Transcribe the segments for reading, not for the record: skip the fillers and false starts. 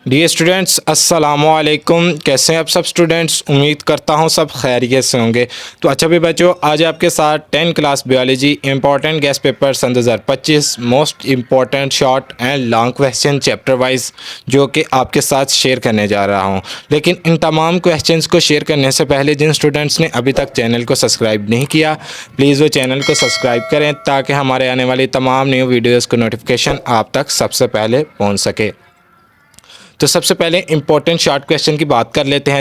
Dear students अस्सलाम वालेकुम। कैसे हैं आप सब स्टूडेंट्स? उम्मीद करता हूं सब खैरियत से होंगे। तो अच्छा भी बच्चों, आज आपके साथ 10 class biology important guess paper सन 2025 most important short and long question chapter wise जो कि आपके साथ शेयर करने जा रहा हूं। लेकिन इन तमाम क्वेश्चंस को शेयर करने से पहले जिन स्टूडेंट्स ने अभी तक चैनल को सब्सक्राइब नहीं किया, प्लीज़ वो चैनल को सब्सक्राइब करें ताकि हमारे आने वाली तमाम न्यू वीडियोज़ को नोटिफिकेशन आप तक सबसे पहले पहुँच सके। तो सबसे पहले इंपॉर्टेंट शॉर्ट क्वेश्चन की बात कर लेते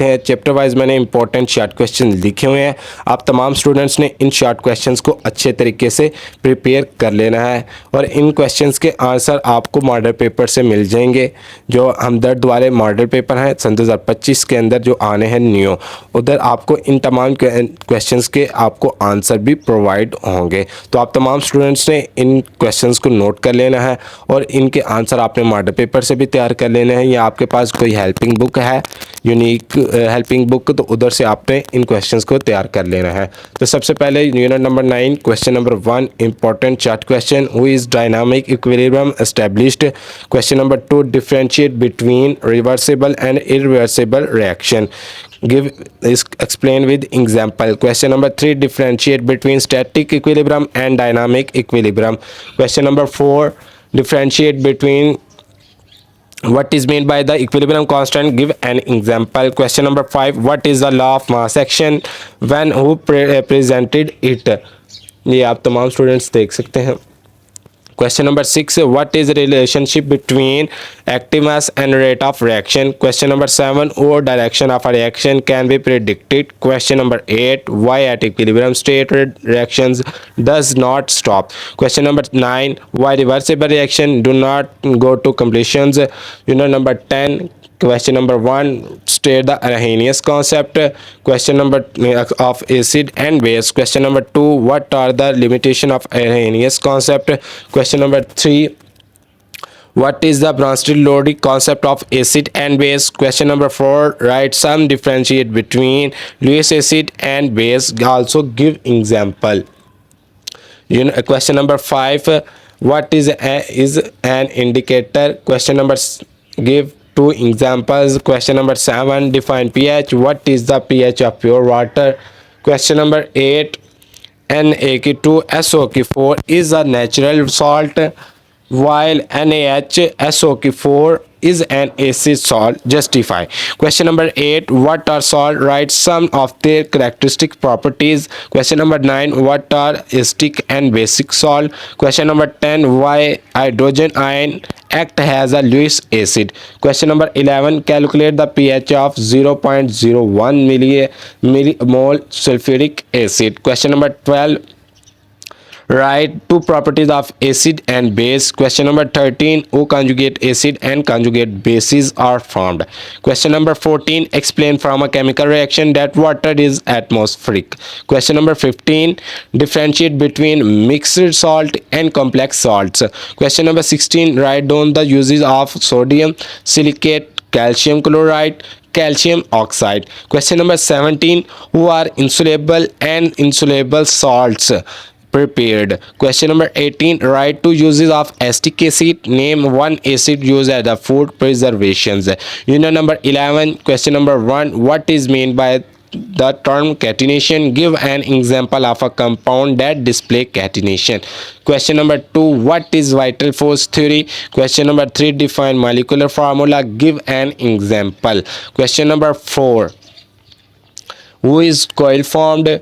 हैं। चैप्टर वाइज मैंने इंपॉर्टेंट शॉर्ट क्वेश्चन लिखे हुए हैं। आप तमाम स्टूडेंट्स ने इन शॉर्ट क्वेश्चंस को अच्छे तरीके से प्रिपेयर कर लेना है और इन क्वेश्चंस के आंसर आपको मॉडल पेपर से मिल जाएंगे। जो हमदर्द वाले मॉडल पेपर हैं सन 2025 के अंदर जो आने हैं न्यू, उधर आपको इन तमाम क्वेश्चंस के आपको आंसर भी प्रोवाइड होंगे। तो आप तमाम स्टूडेंट्स ने इन क्वेश्चंस को नोट कर लेना है और इनके आंसर आपने मॉडल पेपर से भी तैयार कर लेने हैं, या आपके पास कोई हेल्पिंग बुक है, यूनिक हेल्पिंग बुक, तो उधर से आपने इन क्वेश्चंस को तैयार कर लेना है। तो सबसे पहले unit number 9 question number 1 important chart question, who is dynamic equilibrium established. Question number 2 differentiate between reversible and irreversible reaction, give is explain with example. Question number 3 differentiate between static equilibrium and dynamic equilibrium. Question number 4 differentiate between what is meant by the equilibrium constant, give an example. Question number 5 what is the law of mass action, when, who presented it. ये आप तमाम students देख सकते हैं। Question number 6 what is the relationship between active mass and rate of reaction. Question number 7 or direction of a reaction can be predicted. Question number 8 why at equilibrium state reactions does not stop. Question number 9 why reversible reaction do not go to completions. Unit number 10 question number 1 state the Arrhenius concept. Question number of acid and base. Question number 2 what are the limitation of Arrhenius concept. Question number 3 what is the Bronsted-Lowry concept of acid and base. Question number 4 write some differentiate between Lewis acid and base, also give example. Question number 5 what is an indicator. Question number give 2 examples. Question number 7 define pH, what is the pH of pure water. Question number 8 NaK2SO4 is a natural salt while NaHSO4 is an acid salt, justify. Question number 8 what are salt, write some of their characteristic properties. Question number 9 what are acidic and basic salt. Question number 10 why hydrogen ion act as a Lewis acid. Question number 11 calculate the pH of 0.01 millimole sulfuric acid. Question number 12 write 2 properties of acid and base. Question number 13 O conjugate acid and conjugate bases are formed. Question number 14 explain from a chemical reaction that water is atmospheric. Question number 15 differentiate between mixed salt and complex salts. Question number 16 write down the uses of sodium silicate, calcium chloride, calcium oxide. Question number 17 who are insoluble and insoluble salts prepared. Question number 18 write 2 uses of acetic acid, name 1 acid used as a food preservations. Unit number 11 question number 1 what is meant by the term catenation, give an example of a compound that display catenation. Question number 2 what is vital force theory. Question number 3 define molecular formula, give an example. Question number 4 who is coil formed.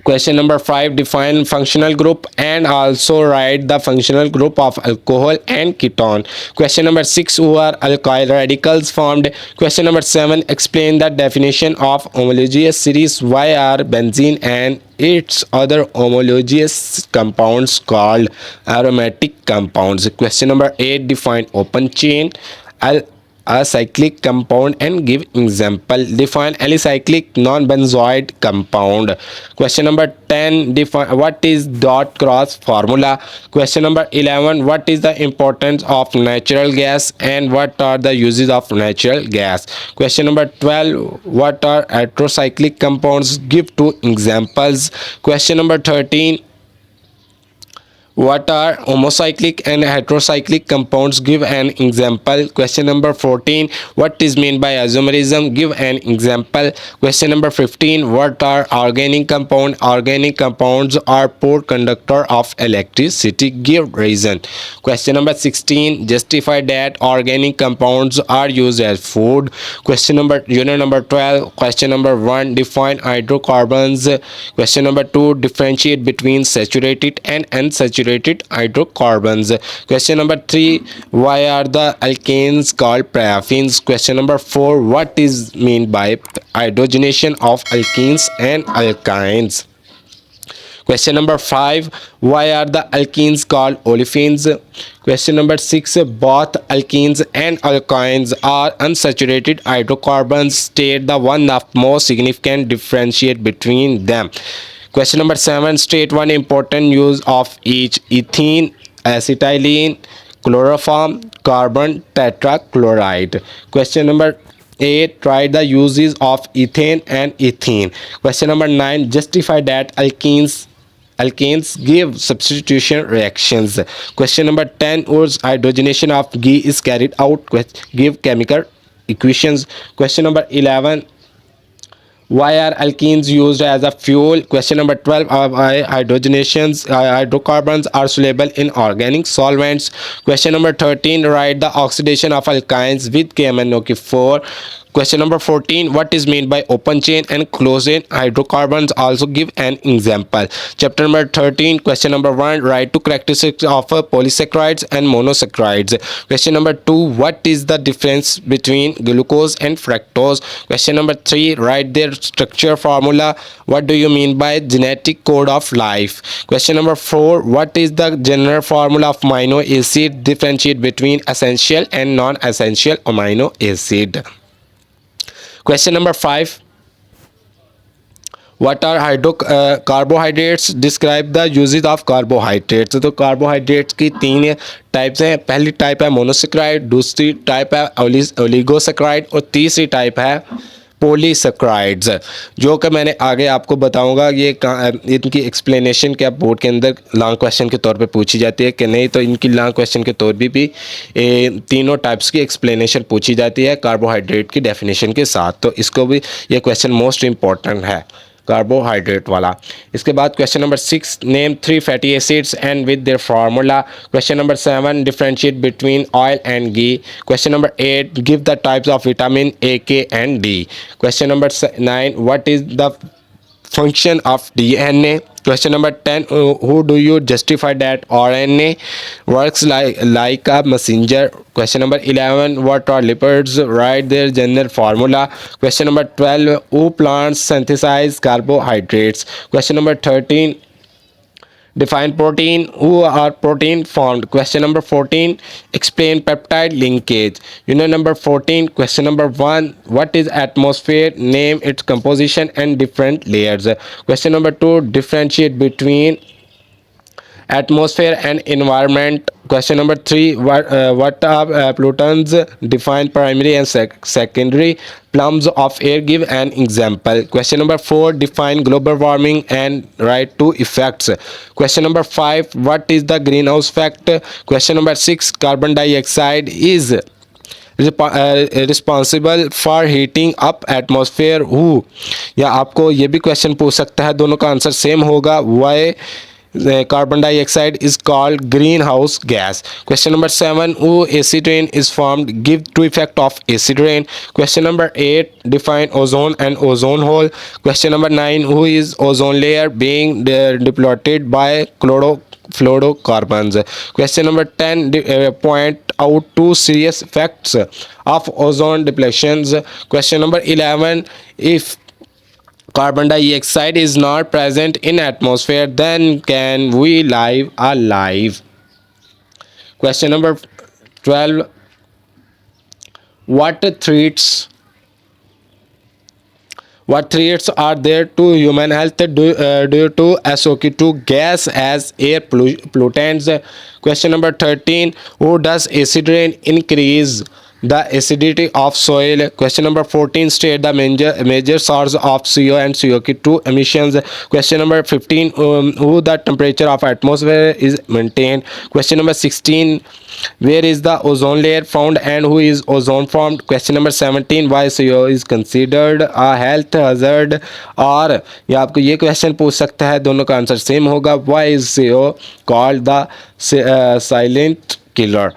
Question number 5 define functional group and also write the functional group of alcohol and ketone. Question number 6 who are alkyl radicals formed. Question number 7 explain the definition of homogeneous series, why are benzene and its other homogeneous compounds called aromatic compounds. Question number 8 define open chain a cyclic compound and give example. Define alicyclic non-benzoid compound. Question number 10 define what is dot cross formula. Question number 11 what is the importance of natural gas and what are the uses of natural gas. Question number 12 what are heterocyclic compounds, give 2 examples. Question number 13 What are homocyclic and heterocyclic compounds? Give an example. Question number 14. What is meant by isomerism? Give an example. Question number 15. What are organic compound? Organic compounds are poor conductor of electricity. Give reason. Question number 16. Justify that organic compounds are used as food. Question number unit number 12. Question number 1. Define hydrocarbons. Question number 2. Differentiate between saturated and unsaturated hydrocarbons. Question number 3. Why are the alkanes called paraffins? Question number 4. What is meant by hydrogenation of alkenes and alkynes? Question number 5. Why are the alkenes called olefins? Question number 6. Both alkenes and alkynes are unsaturated hydrocarbons. State the one of most significant differentiate between them. Question number 7. State one important use of each: ethene, acetylene, chloroform, carbon tetrachloride. Question number 8. Write the uses of ethane and ethene. Question number 9. Justify that alkanes give substitution reactions. Question number 10. Whose hydrogenation of ghee is carried out? Give chemical equations. Question number 11. Why are alkenes used as a fuel? Question number 12. Why hydrocarbons are soluble in organic solvents? Question number 13. Write the oxidation of alkynes with KMnO4. Question number 14. What is meant by open chain and closed chain hydrocarbons? Also give an example. Chapter number 13. Question number 1. Write two characteristics of polysaccharides and monosaccharides. Question number 2. What is the difference between glucose and fructose? Question number 3. Write their structure formula. What do you mean by genetic code of life? Question number 4. What is the general formula of amino acid? Differentiate between essential and non-essential amino acid. Question number 5. What are carbohydrates? Describe the uses of carbohydrates. तो carbohydrates की 3 types हैं. पहली type है monosaccharide, दूसरी type है oligosaccharide और तीसरी type है पॉलीसेक्राइड्स, जो कि मैंने आगे आपको बताऊंगा. ये इनकी एक्सप्लेनेशन क्या बोर्ड के अंदर लॉन्ग क्वेश्चन के तौर पे पूछी जाती है कि नहीं, तो इनकी लॉन्ग क्वेश्चन के तौर भी तीनों टाइप्स की एक्सप्लेनेशन पूछी जाती है कार्बोहाइड्रेट की डेफिनेशन के साथ. तो इसको भी ये क्वेश्चन मोस्ट इंपॉर्टेंट है कार्बोहाइड्रेट वाला. इसके बाद question number 6. Name 3 fatty acids and with their formula. Question number 7. Differentiate between oil and ghee. Question number 8. Give the types of vitamin A, K and D. Question number 9. What is the function of DNA. Question number 10. Who do you justify that RNA works like a messenger? Question number 11. What are lipids? Write their general formula. Question number 12. Who plants synthesize carbohydrates? Question number 13. Define protein. Who are protein formed? Question number 14. Explain peptide linkage. Unit number 14. Question number 1. What is atmosphere? Name its composition and different layers. Question number 2. Differentiate between atmosphere and environment. Question number 3. What are pollutants? Define primary and secondary plumes of air. Give an example. Question number 4. Define global warming and write 2 effects. Question number 5. What is the greenhouse effect? Question number 6. Carbon dioxide is responsible for heating up atmosphere who. या आपको ये भी question पूछ सकता है, दोनों का answer same होगा. Why carbon dioxide is called greenhouse gas. Question number 7. Who acid rain is formed? Give 2 effect of acid rain. Question number 8. Define ozone and ozone hole. Question number 9. Who is ozone layer being depleted by fluorocarbons? Question number 10. Point out 2 serious effects of ozone depletions. Question number 11. If carbon dioxide is not present in atmosphere, then can we live alive? Question number 12. What threats are there to human health due to SOx2 gas as air pollutants? Question number 13. Who does acid rain increase the acidity of soil. Question number 14, state the major source of CO and CO2 emissions. Question number 15, who the temperature of atmosphere is maintained. Question number 16, where is the ozone layer found and who is ozone formed. Question number 17, why CO is considered a health hazard. और ये आपको ये question पूछ सकता है, दोनों का answer same होगा. why is CO called the silent killer.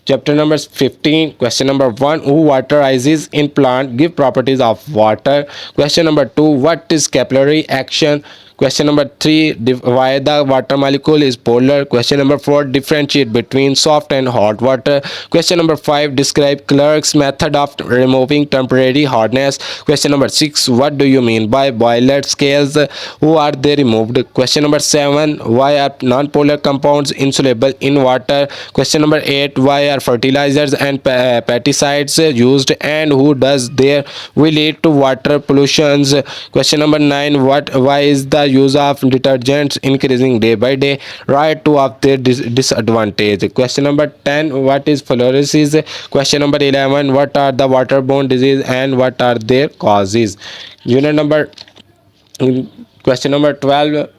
Chapter number 15, question number 1, who waterizes in plant, give properties of water. Question number 2, what is capillary action. Question number 3, why the water molecule is polar. Question number 4, differentiate between soft and hot water. Question number 5, describe Clerk's method of removing temporary hardness. Question number 6, what do you mean by boiler scales, who are they removed. Question number 7, why are non-polar compounds insoluble in water. Question number 8, why are fertilizers and pesticides used and who does they will lead to water pollutions. Question number 9, why is the use of detergents increasing day by day. Write two of their disadvantage. Question number 10, what is fluorosis. Question number 11, what are the waterborne disease and what are their causes. Unit number question number 12,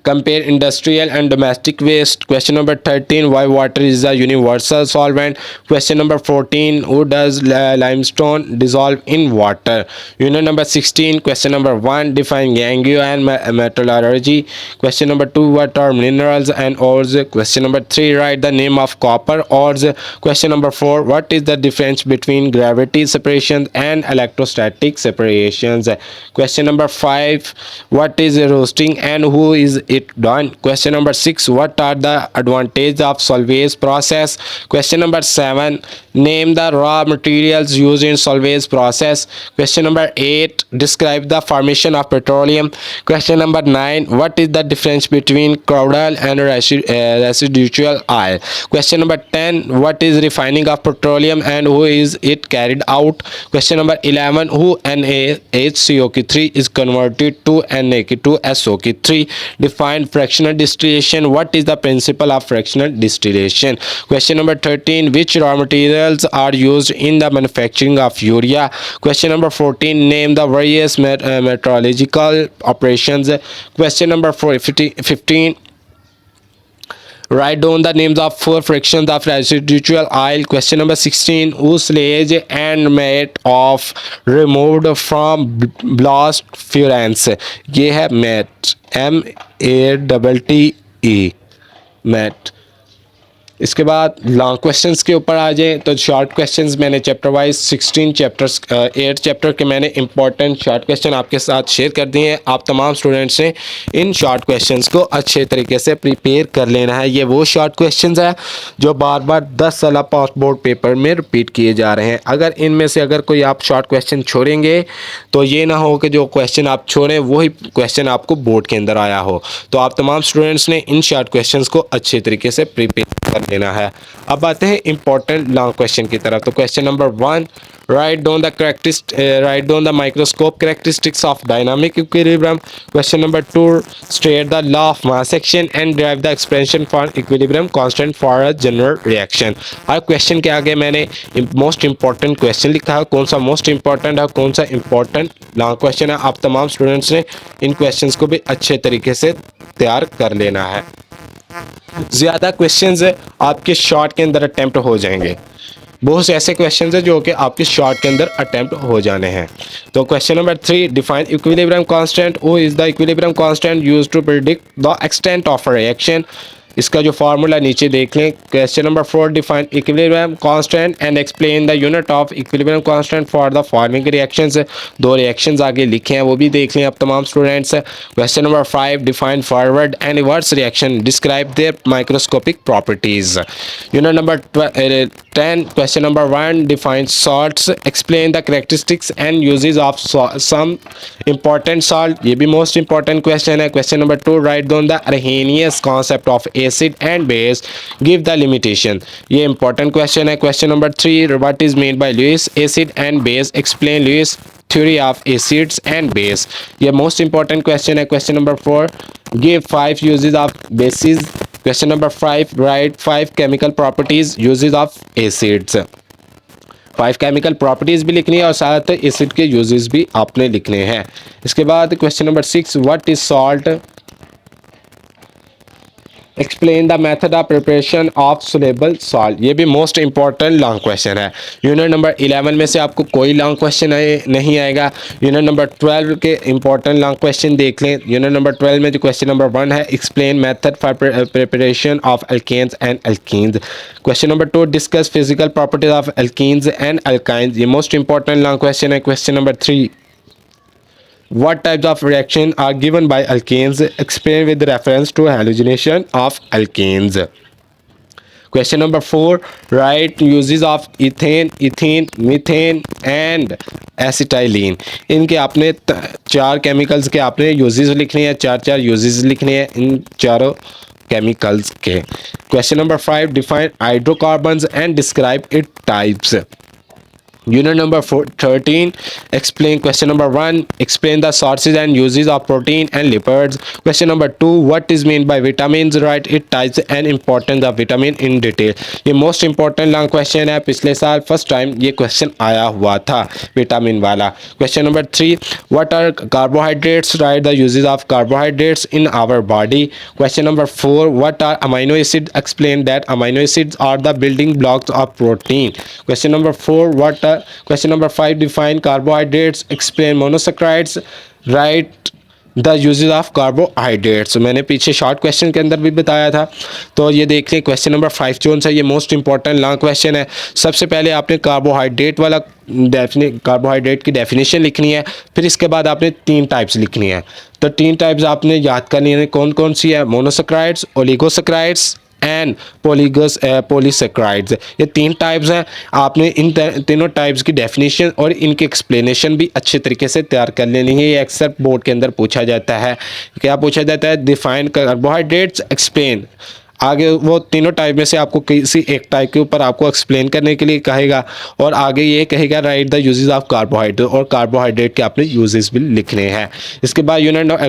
compare industrial and domestic waste. Question number 13, why water is a universal solvent. Question number 14, who does limestone dissolve in water. Unit number 16, question number 1, define gangue and metallurgy. Question number 2, what are minerals and ores. Question number 3, write the name of copper ores. Question number 4, what is the difference between gravity separation and electrostatic separations. Question number 5, what is roasting and who is it done. Question number 6, what are the advantages of Solvay's process. Question number 7, name the raw materials used in Solvay's process. Question number 8, describe the formation of petroleum. Question number 9, what is the difference between crude oil and residual oil. Question number 10, what is refining of petroleum and who is it carried out. Question number 11, who NaHCO3 is converted to Na2SO3. Define fractional distillation. What is the principle of fractional distillation. Question number 13, which raw materials are used in the manufacturing of urea. Question number 14, name the various meteorological operations. Question number 15, write down the names of 4 fractions of residual oil. Question number 16, whose sludge and matte of removed from blast furnace. ये है matte, MATTE, matte. इसके बाद long questions के ऊपर आ जाएं तो short questions मैंने chapter wise 16 chapters 8 chapter के मैंने इंपॉर्टेंट शॉर्ट क्वेश्चन आपके साथ शेयर कर दिए हैं. आप तमाम स्टूडेंट्स ने इन शॉर्ट क्वेश्चंस को अच्छे तरीके से प्रिपेयर कर लेना है. ये वो शॉर्ट क्वेश्चंस हैं जो बार बार 10 साल पास बोर्ड पेपर में रिपीट किए जा रहे हैं. अगर इनमें से अगर कोई आप शॉर्ट क्वेश्चन छोड़ेंगे तो ये ना हो कि जो क्वेश्चन आप छोड़ें वही क्वेश्चन आपको बोर्ड के अंदर आया हो. तो आप तमाम स्टूडेंट्स ने इन शॉर्ट क्वेश्चंस को अच्छे तरीके से प्रिपेयर कर लेना है. अब आते हैं इंपॉर्टेंट लॉन्ग क्वेश्चन की तरफ. तो question number 1, write down the microscope characteristics of dynamic equilibrium. Question number 2, state the law of mass action and derive the expression for equilibrium constant for a general reaction. Her question के आगे मैंने most important question लिखा है. कौन सा most important है, कौन सा इंपॉर्टेंट लॉन्ग क्वेश्चन है, आप तमाम स्टूडेंट्स ने इन क्वेश्चंस को भी अच्छे तरीके से तैयार कर लेना है. ज़्यादा क्वेश्चंस आपके शॉर्ट के अंदर अटेम्प्ट हो जाएंगे. बहुत से ऐसे क्वेश्चंस हैं जो कि आपके शॉर्ट के अंदर अटेम्प्ट हो जाने हैं. तो question number 3, define equilibrium constant. How is the equilibrium constant used to predict the extent of a reaction. इसका जो फार्मूला नीचे देख लें. Question number 4, define equilibrium constant and explain the unit of equilibrium constant for the following reactions. 2 reactions आगे लिखे हैं वो भी देख लें आप तमाम students. Question number 5, define forward and reverse reaction, describe their microscopic properties. Unit number 10, question number 1, define salts, explain the characteristics and uses of some important salt. ये भी मोस्ट इंपॉर्टेंट क्वेश्चन है. Question number 2, write down the Arrhenius concept of acid and base, give the limitation. ये important question है. Question number 3, what is meant by Lewis acid and base, explain Lewis theory of acids and base. ये most important question है. Question number 4, give 5 uses of bases question number 5, right 5 chemical properties uses of acids. 5 chemical properties भी लिखनी है और साथ acid के uses भी आपने लिखने हैं। इसके बाद question number 6, what is salt, explain the method of preparation of soluble salt. ये भी मोस्ट इंपॉर्टेंट लॉन्ग क्वेश्चन है। यूनिट नंबर 11 में से आपको कोई लॉन्ग क्वेश्चन नहीं आएगा। यूनिट नंबर 12 के इंपॉर्टेंट लॉन्ग क्वेश्चन देख लें। यूनिट नंबर 12 में जो क्वेश्चन नंबर 1 है, explain method for preparation of alkanes and alkenes. Question number 2, discuss physical properties of alkenes and alkynes. ये मोस्ट इंपॉर्टेंट लॉन्ग क्वेश्चन है। Question number 3, what types of reaction are given by alkanes, explain with reference to halogenation of alkanes. Question number 4, write uses of ethane, ethene, methane and acetylene. इनके आपने 4 chemicals के आपने uses लिखने हैं, 4 uses लिखने हैं इन चारों केमिकल्स के। Question number 5, define hydrocarbons and describe it types. Unit number 13, explain question number 1, explain the sources and uses of protein and lipids. Question number 2, what is meant by vitamins, write it types and importance of vitamin in detail. ये most important long question है, पिछले साल first time ये question आया हुआ था vitamin वाला। Question number 3, what are carbohydrates, write the uses of carbohydrates in our body. Question number 4, what are amino acids, explain that amino acids are the building blocks of protein. Question number 4, question number 5, define carbohydrates, explain monosaccharides, write the uses of carbohydrates. मैंने पीछे short question के अंदर भी बताया था, तो ये देख लें। क्वेश्चन नंबर 5 जो सा ये मोस्ट इंपॉर्टेंट लॉन्ग क्वेश्चन है। सबसे पहले आपने कार्बोहाइड्रेट की डेफिनेशन लिखनी है, फिर इसके बाद आपने 3 टाइप्स लिखनी है। तो 3 टाइप्स आपने याद करनी है, कौन कौन सी है, मोनोसेक्राइड्स, ओलिगोसेक्राइड्स एंड पॉलीसेक्राइड्स। ये 3 टाइप्स हैं। आपने इन तीनों टाइप्स की डेफिनेशन और इनकी एक्सप्लेनेशन भी अच्छे तरीके से तैयार कर लेनी है। ये एक्सेप्ट बोर्ड के अंदर पूछा जाता है। क्या पूछा जाता है, डिफाइन कार्बोहाइड्रेट्स, एक्सप्लेन। आगे वो तीनों टाइप में से आपको किसी एक टाइप के ऊपर आपको एक्सप्लेन करने के लिए कहेगा और आगे ये कहेगा right the uses of carbohydrate, और कार्बोहाइड्रेट के आपने यूजेस भी लिखने हैं। इसके बाद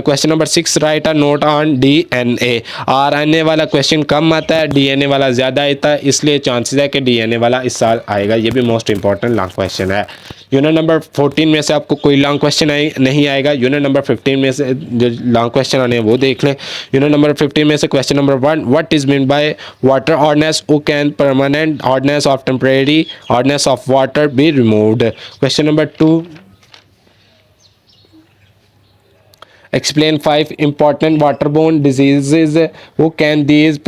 question number 6, right a note on DNA. RNA वाला क्वेश्चन कम आता है, डीएनए वाला ज़्यादा आता है, इसलिए चांसेस है कि डीएनए वाला इस साल आएगा। ये भी मोस्ट इंपॉर्टेंट लॉन्ग क्वेश्चन है। यूनिट नंबर 14 में से आपको कोई लॉन्ग क्वेश्चन नहीं आएगा। यूनिट नंबर 15 में से जो लॉन्ग क्वेश्चन आने हैं वो देख लें। यूनिट नंबर 15 में से question number 1, what is mean by water hardness, who can permanent hardness of temporary hardness of water be removed. Question number 2, explain 5 important waterborne diseases, who can these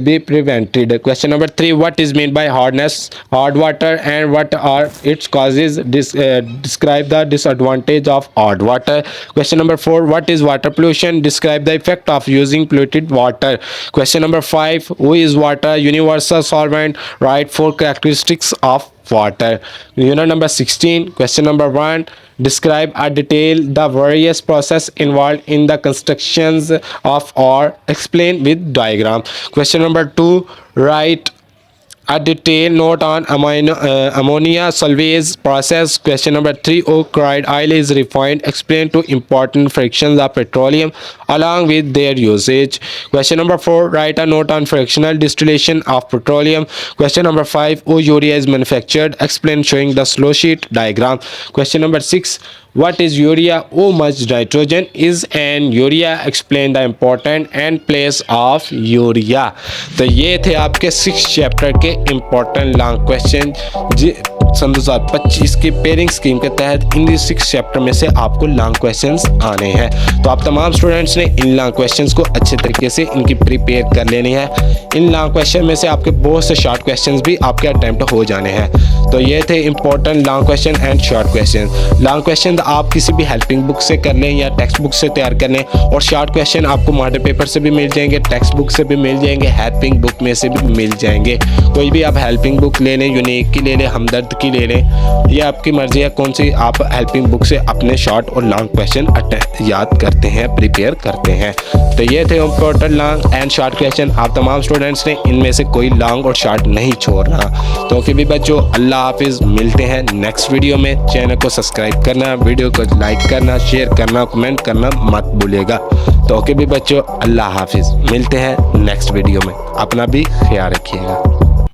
be prevented. Question number 3, what is meant by hard water and what are its causes, describe the disadvantage of hard water. Question number 4, what is water pollution, describe the effect of using polluted water. Question number 5, who is water, universal solvent, write 4 characteristics of water. Unit number 16, question number 1, describe or detail the various process involved in the constructions of or explain with diagram. Question number 2, write a detailed note on ammonia salvage process. Question number 3, crude oil is refined, explain to important fractions of petroleum along with their usage. Question number 4, write a note on fractional distillation of petroleum. Question number 5, urea is manufactured, explain showing the flow sheet diagram. Question number 6, what is urea, how much nitrogen is an urea, explain the important and place of urea. तो ये थे आपके 6 chapter के important long question सन 2025 के pairing scheme के तहत। इन 6 chapter में से आपको लॉन्ग क्वेश्चंस आने हैं, तो आप तमाम स्टूडेंट्स ने इन लॉन्ग क्वेश्चंस को अच्छे तरीके से इनकी प्रिपेयर कर लेनी है। इन लॉन्ग क्वेश्चन में से आपके बहुत से शॉर्ट क्वेश्चंस भी आपके अटैम्प्ट हो जाने हैं। तो ये थे important long question and short question. Long question आप किसी भी हेल्पिंग बुक से कर लें या टेक्स्ट बुक से तैयार कर लें, और शॉर्ट क्वेश्चन आपको मॉडल पेपर से भी मिल जाएंगे, टेक्स्ट बुक से भी मिल जाएंगे, हेल्पिंग बुक में से भी मिल जाएंगे। कोई भी आप हेल्पिंग बुक ले लें, यूनिक की ले लें, हमदर्द की ले लें, ये आपकी मर्ज़ी है कौन सी आप हेल्पिंग बुक से अपने शॉर्ट और लॉन्ग क्वेश्चन याद करते हैं, प्रिपेयर करते हैं। तो ये थे important long and short question. आप तमाम स्टूडेंट्स ने इनमें से कोई लॉन्ग और शॉर्ट नहीं छोड़ना। तो ओके भी बच्चों, अल्लाह हाफिज़, मिलते हैं नेक्स्ट वीडियो में। चैनल को सब्सक्राइब करना, वीडियो को लाइक करना, शेयर करना, कमेंट करना मत भूलिएगा। तो ओके भी बच्चों, अल्लाह हाफिज़, मिलते हैं नेक्स्ट वीडियो में। अपना भी ख्याल रखिएगा।